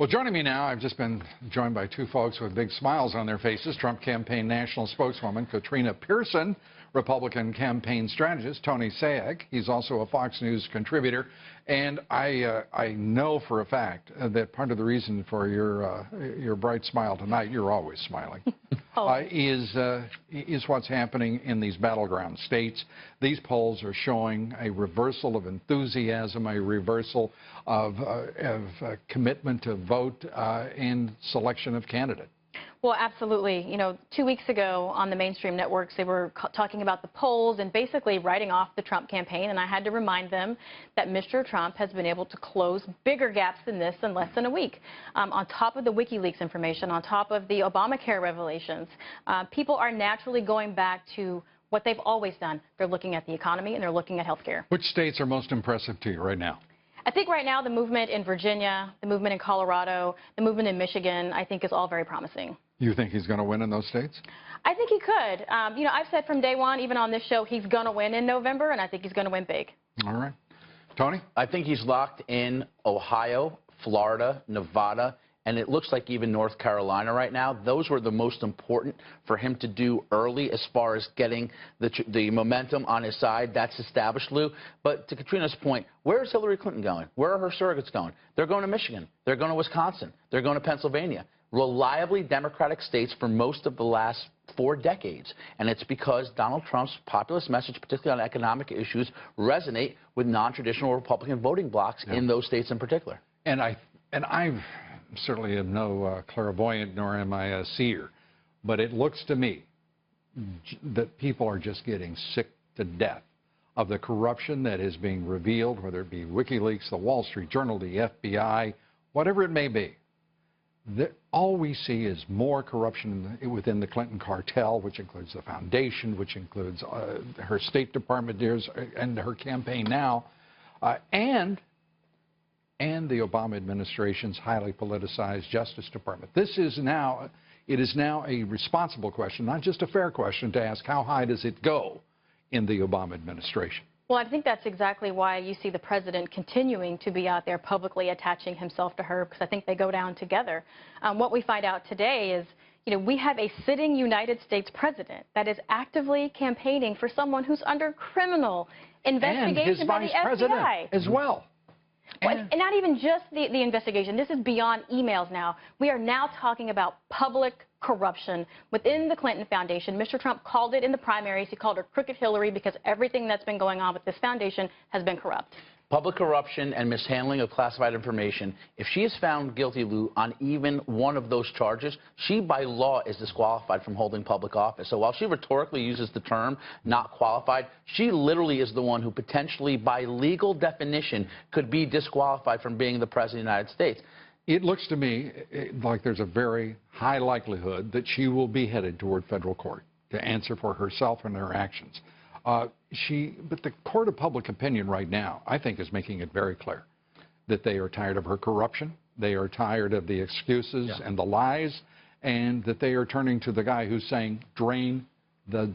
Well, joining me now, I've just been joined by two folks with big smiles on their faces. Trump campaign national spokeswoman Katrina Pierson, Republican campaign strategist Tony Sayegh. He's also a Fox News contributor. And I know for a fact that part of the reason for your bright smile tonight, you're always smiling, is what's happening in these battleground states. These polls are showing a reversal of enthusiasm, a reversal of commitment to vote and selection of candidate. Well, absolutely. You know, 2 weeks ago on the mainstream networks, they were talking about the polls and basically writing off the Trump campaign. And I had to remind them that Mr. Trump has been able to close bigger gaps than this in less than a week. On top of the WikiLeaks information, on top of the Obamacare revelations, people are naturally going back to what they've always done. They're looking at the economy and they're looking at health care. Which states are most impressive to you right now? I think right now the movement in Virginia, the movement in Colorado, the movement in Michigan, I think is all very promising. You think he's going to win in those states? I think he could. You know, I've said from day one, even on this show, he's going to win in November, and I think he's going to win big. All right. Tony? I think he's locked in Ohio, Florida, Nevada, and it looks like even North Carolina right now. Those were the most important for him to do early as far as getting the momentum on his side. That's established, Lou. But to Katrina's point, where is Hillary Clinton going? Where are her surrogates going? They're going to Michigan. They're going to Wisconsin. They're going to Pennsylvania. Reliably Democratic states for most of the last 4 decades. And it's because Donald Trump's populist message, particularly on economic issues, resonate with non-traditional Republican voting blocs in those states in particular. And I certainly am no clairvoyant, nor am I a seer, but it looks to me that people are just getting sick to death of the corruption that is being revealed, whether it be WikiLeaks, the Wall Street Journal, the FBI, whatever it may be. All we see is more corruption within the Clinton cartel, which includes the foundation, which includes her State Department and her campaign now, and the Obama administration's highly politicized Justice Department. It is now a responsible question, not just a fair question, to ask how high does it go in the Obama administration. Well, I think that's exactly why you see the president continuing to be out there publicly attaching himself to her, because I think they go down together. What we find out today is, you know, we have a sitting United States president that is actively campaigning for someone who's under criminal investigation by the FBI. And his vice president as well. And not even just the investigation. This is beyond emails now. We are now talking about public corruption within the Clinton Foundation. Mr. Trump called it in the primaries. He called her Crooked Hillary because everything that's been going on with this foundation has been corrupt. Public corruption and mishandling of classified information. If she is found guilty, Lou, on even one of those charges, she by law is disqualified from holding public office. So while she rhetorically uses the term not qualified, she literally is the one who potentially by legal definition could be disqualified from being the president of the United States. It looks to me like there's a very high likelihood that she will be headed toward federal court to answer for herself and her actions. But the court of public opinion right now, I think, is making it very clear that they are tired of her corruption, they are tired of the excuses and the lies, and that they are turning to the guy who's saying, drain the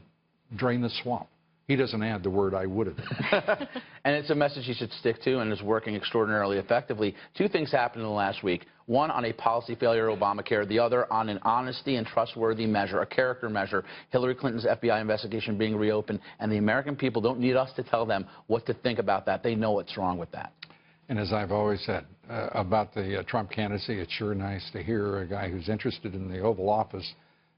swamp. He doesn't add the word I would have. And it's a message he should stick to and is working extraordinarily effectively. 2 things happened in the last week. One on a policy failure of Obamacare, the other on an honesty and trustworthy measure, a character measure, Hillary Clinton's FBI investigation being reopened, and the American people don't need us to tell them what to think about that. They know what's wrong with that. And as I've always said about the Trump candidacy, it's sure nice to hear a guy who's interested in the Oval Office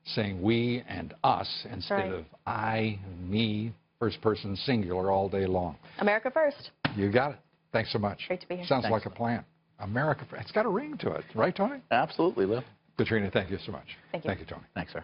saying we and us instead of I, me, first person singular all day long. America first. You got it. Thanks so much. Great to be here. Sounds like a plan. America first. It's got a ring to it, right, Tony? Absolutely, Lou. Katrina, thank you so much. Thank you. Thank you, Tony. Thanks, sir.